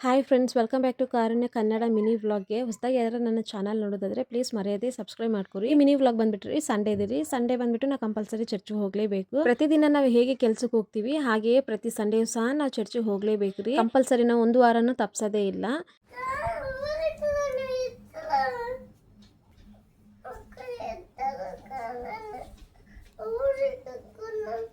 Hi friends, welcome back to Karunya Kannada mini ವ್ಲಾಗ್ಗೆ. ಹೊಸದಾಗಿ ಯಾರು ನನ್ನ ಚಾನಲ್ ನೋಡೋದಾದ್ರೆ ಪ್ಲೀಸ್ ಮರ್ಯಾದೆ ಸಬ್ಸ್ಕ್ರೈಬ್ ಮಾಡ್ಕೊರಿ. ಈ ಮಿನಿ ವ್ಲಾಗ್ ಬಂದ್ಬಿಟ್ರಿ ಸಂಡೇ ಇದೆ. ಸಂಡೇ ಬಂದ್ಬಿಟ್ಟು ನಾವು ಕಂಪಲ್ಸರಿ ಚರ್ಚ್ಗೆ ಹೋಗಲೇಬೇಕು. ಪ್ರತಿದಿನ ನಾವು ಹೇಗೆ ಕೆಲ್ಸಕ್ಕೆ ಹೋಗ್ತೀವಿ ಹಾಗೆಯೇ ಪ್ರತಿ ಸಂಡೇಯೂ ಸಹ ನಾವು ಚರ್ಚ್ಗೆ ಹೋಗಲೇಬೇಕು ರೀ. ಕಂಪಲ್ಸರಿ ನಾವು ಒಂದು ವಾರನೂ ತಪ್ಸೋದೇ ಇಲ್ಲ.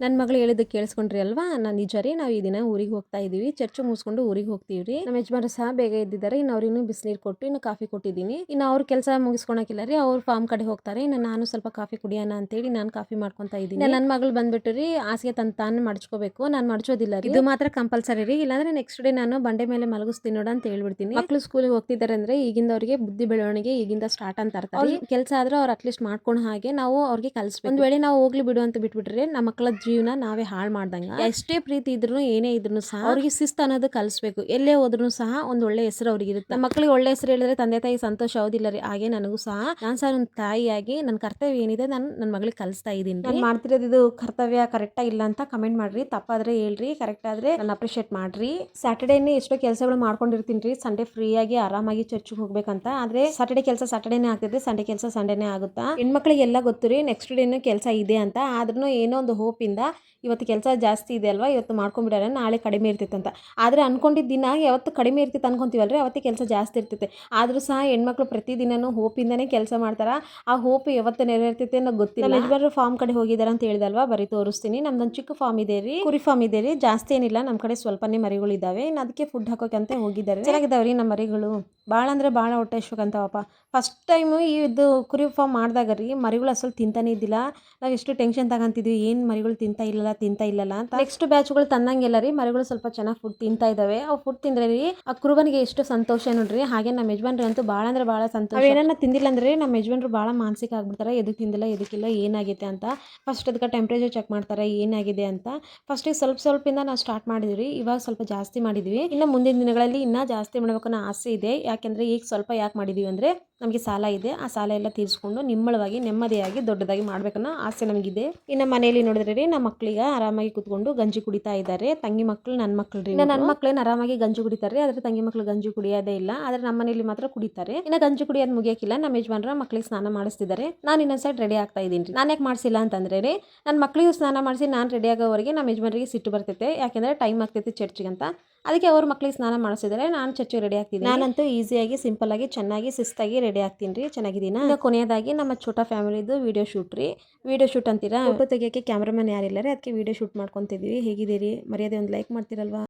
ನನ್ನ ಮಗಳು ಹೇಳಿದ್ದು ಕೇಳಿಸ್ಕೊಂಡ್ರಿ ಅಲ್ವಾ? ನಾನು ನಿಜ ರೀ, ನಾವು ಈ ದಿನ ಊರಿಗೆ ಹೋಗ್ತಾ ಇದೀವಿ. ಚರ್ಚ್ ಮುಗಿಸ್ಕೊಂಡು ಊರಿಗೆ ಹೋಗ್ತೀವಿ ರೀ. ನಮ್ಮ ಯಜಮಾನರು ಸಹ ಬೇಗ ಎದ್ದಿದ್ದಾರೆ. ಇನ್ನು ಅವ್ರಿಗೂ ಬಿಸಿನೀರು ಕೊಟ್ಟು ಇನ್ನು ಕಾಫಿ ಕೊಟ್ಟಿದ್ದೀನಿ. ಇನ್ನು ಅವ್ರ ಕೆಲಸ ಮುಗಿಸ್ಕೊಳಕಿಲ್ಲ ರೀ, ಅವ್ರು ಫಾರ್ಮ್ ಕಡೆ ಹೋಗ್ತಾರೆ. ಇನ್ನು ನಾನು ಸ್ವಲ್ಪ ಕಾಫಿ ಕುಡಿಯೋಣ ಅಂತೇಳಿ ನಾನು ಕಾಫಿ ಮಾಡ್ಕೊಂತ ಇದ್ದೀನಿ. ನನ್ನ ಮಗಳು ಬಂದ್ಬಿಟ್ಟು ರೀ ಹಾಸಿಗೆ ತಾನು ಮಡ್ಚ್ಕೋಬೇಕು. ನಾನು ಮಡ್ಚೋದಿಲ್ಲ ರೀ, ಇದು ಮಾತ್ರ ಕಂಪಲ್ಸರಿ ರೀ. ಇಲ್ಲಾಂದ್ರೆ ನೆಕ್ಸ್ಟ್ ಡೇ ನಾನು ಬಂಡೆ ಮೇಲೆ ಮಲಗಿಸ್ತೀನಿ ನೋಡ ಅಂತ ಹೇಳ್ಬಿಡ್ತೀನಿ. ಮಕ್ಕಳು ಸ್ಕೂಲಿಗೆ ಹೋಗ್ತಿದ್ದಾರೆ ಅಂದ್ರೆ ಈಗಿಂದ ಅವ್ರಿಗೆ ಬುದ್ಧಿ ಬೆಳವಣಿಗೆ ಈಗಿಂದ ಸ್ಟಾರ್ಟ್ ಅಂತ ಅರ್ಥ. ಕೆಲಸ ಆದ್ರೆ ಅವ್ರು ಅಟ್ಲೀಸ್ಟ್ ಮಾಡ್ಕೊಂಡು ಹಾಗೆ ನಾವು ಅವ್ರಿಗೆ ಕಲಿಸ್ಬೇಕು. ಒಂದ್ ವೇಳೆ ನಾವು ಹೋಗ್ಲಿ ಬಿಡು ಅಂತ ಬಿಟ್ಬಿಟ್ರೆ ನಮ್ಮ ಮಕ್ಕಳ ಜೀವನ ನಾವೇ ಹಾಳು ಮಾಡ್ದಂಗ. ಎಷ್ಟೇ ಪ್ರೀತಿ ಇದ್ರು ಏನೇ ಇದ್ರು ಸಹ ಅವ್ರಿಗೆ ಶಿಸ್ತು ಅನ್ನೋದು ಕಲಿಸ್ಬೇಕು. ಎಲ್ಲೇ ಹೋದ್ರು ಸಹ ಒಂದ್ ಒಳ್ಳೆ ಹೆಸರು ಅವ್ರಿಗೆ ಇರುತ್ತೆ. ನಮ್ಮ ಮಕ್ಕಳಿಗೆ ಒಳ್ಳೆ ಹೆಸರು ಹೇಳಿದ್ರೆ ತಂದೆ ತಾಯಿ ಸಂತೋಷ ಹೌದಿಲ್ಲ ರೀ. ಹಾಗೆ ನನಗೂ ಸಹ ನಾನ್ ಸಹ ಒಂದು ತಾಯಿಯಾಗಿ ನನ್ನ ಕರ್ತವ್ಯ ಏನಿದೆ ನಾನು ನನ್ನ ಮಗಳಿಗೆ ಕಲಿಸ್ತಾ ಇದೀನಿ. ನಾನು ಮಾಡ್ತಿರೋದು ಇದು ಕರ್ತವ್ಯ ಕರೆಕ್ಟಾ ಇಲ್ಲ ಅಂತ ಕಮೆಂಟ್ ಮಾಡ್ರಿ. ತಪ್ಪಾದ್ರೆ ಹೇಳ್ರಿ, ಕರೆಕ್ಟ್ ಆದ್ರೆ ನನ್ನ ಅಪ್ರಿಶಿಯೇಟ್ ಮಾಡ್ರಿ. ಸ್ಯಾಟರ್ಡೇನೇ ಎಷ್ಟೋ ಕೆಲಸಗಳು ಮಾಡ್ಕೊಂಡಿರ್ತೀನಿ ರೀ, ಸಂಡೇ ಫ್ರೀ ಆಗಿ ಆರಾಮಾಗಿ ಚರ್ಚ್ಗೆ ಹೋಗ್ಬೇಕಂತ. ಆದ್ರೆ ಸಾಟರ್ಡೆ ಕೆಲಸ ಸಾಟರ್ಡೇನೇ ಆಗ್ತಿದೆ, ಸಂಡೇ ಕೆಲಸ ಸಂಡೇನೇ ಆಗುತ್ತಾ. ಹೆಣ್ಮಕ್ಳಿಗೆ ಎಲ್ಲ ಗೊತ್ತು ರೀ ನೆಕ್ಸ್ಟ್ ಡೇನು ಕೆಲಸ ಇದೆ ಅಂತ. ಆದ್ರೂ ಏನೋ ಒಂದು ಹೋಪ್ ಇಂದ ಇವತ್ತು ಕೆಲಸ ಜಾಸ್ತಿ ಇದೆ ಅಲ್ವಾ, ಇವತ್ತು ಮಾಡ್ಕೊಂಡ್ಬಿಡೋಣ, ನಾಳೆ ಕಡಿಮೆ ಇರ್ತಿತ್ತು ಅಂತ. ಆದರೆ ಅನ್ಕೊಂಡಿದ್ದ ದಿನ ಯಾವತ್ತು ಕಡಿಮೆ ಇರ್ತಿತ್ತು ಅನ್ಕೊಂತೀವಲ್ರಿ, ಅವತ್ತೇ ಕೆಲಸ ಜಾಸ್ತಿ ಇರ್ತೈತೆ. ಆದರೂ ಸಹ ಹೆಣ್ಮಕ್ಳು ಪ್ರತಿದಿನನೂ ಹೋಪಿಂದನೇ ಕೆಲಸ ಮಾಡ್ತಾರ. ಆ ಹೋಪ್ ಯಾವತ್ತು ನೆರವೇರ್ತೈತೆ ಅನ್ನೋ ಗೊತ್ತಿಲ್ಲ. ನಮ್ಮ ಯಜಮಾನರು ಫಾರ್ಮ್ ಕಡೆ ಹೋಗಿದಾರ ಅಂತ ಹೇಳಿದಲ್ವಾ, ಬರೀ ತೋರಿಸ್ತೀನಿ. ನಮ್ದೊಂದು ಚಿಕ್ಕ ಫಾರ್ಮ್ ಇದೆ ರೀ, ಕುರಿ ಫಾರ್ಮ್ ಇದೆ ರೀ. ಜಾಸ್ತಿ ಏನಿಲ್ಲ, ನಮ್ಮ ಕಡೆ ಸ್ವಲ್ಪನೇ ಮರಿಗಳು ಇದಾವೆ. ಇನ್ನು ಅದಕ್ಕೆ ಫುಡ್ ಹಾಕೋಕಂತ ಹೋಗಿದ್ದಾರೆ. ಚೆನ್ನಾಗಿದಾವ್ರಿ ನಮ್ಮ ಮರಿಗಳು, ಭಾಳ ಅಂದ್ರೆ ಭಾಳ ಹೊಟ್ಟೆ ಇಷ್ಟಕ್ಕಂತವಪ್ಪ. ಫಸ್ಟ್ ಟೈಮು ಇದು ಕುರಿ ಫಾರ್ಮ್ ಮಾಡಿದಾಗ ರೀ ಮರಿಗಳು ಅಸಲು ತಿಂತಾನೆ ಇದ್ದಿಲ್ಲ. ನಾವು ಎಷ್ಟು ಟೆನ್ಷನ್ ತಗೊಂತಿದ್ವಿ, ಏನು ಮರಿಗಳು ತಿಂತಾ ಇಲ್ಲಲ್ಲ ಅಂತ. ನೆಕ್ಸ್ಟ್ ಬ್ಯಾಚ್ಗಳು ತಂದಂಗೆಲ್ಲ ರೀ ಮರಿಗಳು ಸ್ವಲ್ಪ ಚೆನ್ನಾಗಿ ಫುಡ್ ತಿಂತಾ ಇದಾವೆ. ಅವು ಫುಡ್ ತಿಂದ್ರೆ ರೀ ಆ ಕುರುಬನಿಗೆ ಎಷ್ಟು ಸಂತೋಷ ನೋಡ್ರಿ. ಹಾಗೆ ನಮ್ಮ ಯಜಮಾನ್ರು ಅಂತೂ ಭಾಳ ಅಂದ್ರೆ ಭಾಳ ಸಂತೋಷ. ಅವೇನನ್ನ ತಿಂದಿಲ್ಲ ಅಂದ್ರೆ ನಮ್ಮ ಯಜಮಾನ್ರು ಭಾಳ ಮಾನಸಿಕ ಆಗ್ಬಿಡ್ತಾರೆ. ಎದಕ್ಕೆ ತಿಂದಿಲ್ಲ ಎದಕ್ಕಿಲ್ಲ ಏನಾಗೈತೆ ಅಂತ. ಫಸ್ಟ್ ಅದಕ್ಕೆ ಟೆಂಪ್ರೇಚರ್ ಚೆಕ್ ಮಾಡ್ತಾರೆ ಏನಾಗಿದೆ ಅಂತ. ಫಸ್ಟಿಗೆ ಸ್ವಲ್ಪ ನಾವು ಸ್ಟಾರ್ಟ್ ಮಾಡಿದ್ವಿ, ಇವಾಗ ಸ್ವಲ್ಪ ಜಾಸ್ತಿ ಮಾಡಿದ್ವಿ. ಇನ್ನು ಮುಂದಿನ ದಿನಗಳಲ್ಲಿ ಇನ್ನೂ ಜಾಸ್ತಿ ಮಾಡಬೇಕು ಅನ್ನೋ ಆಸೆ ಇದೆ. ಯಾಕೆಂದ್ರೆ ಈಗ ಸ್ವಲ್ಪ ಯಾಕೆ ಮಾಡಿದೀವಿ ಅಂದ್ರೆ ನಮಗೆ ಸಾಲ ಇದೆ. ಆ ಸಾಲ ಎಲ್ಲ ತೀರಿಸ್ಕೊಂಡು ನಿಮ್ಮಳವಾಗಿ ನೆಮ್ಮದಿಯಾಗಿ ದೊಡ್ಡದಾಗಿ ಮಾಡ್ಬೇಕನ್ನೋ ಆಸೆ ನಮಗಿದೆ. ಇನ್ನು ಮನೆಯಲ್ಲಿ ನೋಡಿದ್ರೆ ನಮ್ಮ ಮಕ್ಕಳಿಗೆ ಆರಾಮಾಗಿ ಕುತ್ಕೊಂಡು ಗಂಜಿ ಕುಡಿತಾ ಇದ್ದಾರೆ. ತಂಗಿ ಮಕ್ಕಳು ನನ್ನ ಮಕ್ಕಳು ರೀ. ನನ್ನ ಮಕ್ಕಳೇನು ಆರಾಮಾಗಿ ಗಂಜಿ ಕುಡಿತಾರೆ, ಆದ್ರೆ ತಂಗಿ ಮಕ್ಕಳು ಗಂಜಿ ಕುಡಿಯೋದೇ ಇಲ್ಲ. ಆದ್ರೆ ನಮ್ಮ ಮನೆಯಲ್ಲಿ ಮಾತ್ರ ಕುಡಿತಾರೆ. ಇನ್ನು ಗಂಜಿ ಕುಡಿಯೋದು ಮುಗಿಯಕ್ಕಿಲ್ಲ, ನಮ್ಮ ಯಜಮಾನ್ರ ಮಕ್ಕಳಿಗೆ ಸ್ನಾನ ಮಾಡಿಸ್ತಿದ್ದಾರೆ. ನಾನು ಇನ್ನೊಂದ್ ಸೈಡ್ ರೆಡಿ ಆಗ್ತಾ ಇದ್ದೀನಿ. ನಾನು ಯಾಕೆ ಮಾಡಿಸಿಲ್ಲ ಅಂತಂದ್ರೆ ರೀ, ನನ್ನ ಮಕ್ಕಳಿಗೂ ಸ್ನಾನ ಮಾಡಿಸಿ ನಾನು ರೆಡಿ ಆಗೋವರೆಗೆ ನಮ್ಮ ಯಜಮಾನ್ರಿಗೆ ಸಿಟ್ಟು ಬರ್ತೈತೆ. ಯಾಕೆಂದ್ರೆ ಟೈಮ್ ಆಗ್ತೈತೆ ಚರ್ಚ್ಗೆ ಅಂತ. ಅದಕ್ಕೆ ಅವ್ರ ಮಕ್ಕಳಿಗೆ ಸ್ನಾನ ಮಾಡಿಸಿದರೆ ನಾನು ಚರ್ಚಿಗೆ ರೆಡಿ ಆಗ್ತೀನಿ. ನಾನಂತೂ ಈಸಿಯಾಗಿ ಸಿಂಪಲ್ ಆಗಿ ಚೆನ್ನಾಗಿ ಶಿಸ್ತಾಗಿ ರೆಡಿ ಆಗ್ತೀನಿ ರೀ. ಚೆನ್ನಾಗಿದ್ದೀನ. ಇನ್ನು ಕೊನೆಯದಾಗಿ ನಮ್ಮ ಛೋಟಾ ಫ್ಯಾಮಿಲಿದು ವಿಡಿಯೋ ಶೂಟ್ ರೀ. ವಿಡಿಯೋ ಶೂಟ್ ಅಂತೀರಾ, ಫೋಟೋ ತೆಗಿಯೋಕ್ಕೆ ಕ್ಯಾಮ್ರಾಮನ್ ಯಾರಿಲ್ಲ ರೀ, ಅದಕ್ಕೆ ವಿಡಿಯೋ ಶೂಟ್ ಮಾಡ್ಕೊತಿದ್ವಿ. ಹೇಗಿದ್ದೀರಿ? ಮರ್ಯಾದೆ ಒಂದು ಲೈಕ್ ಮಾಡ್ತೀರಲ್ವಾ?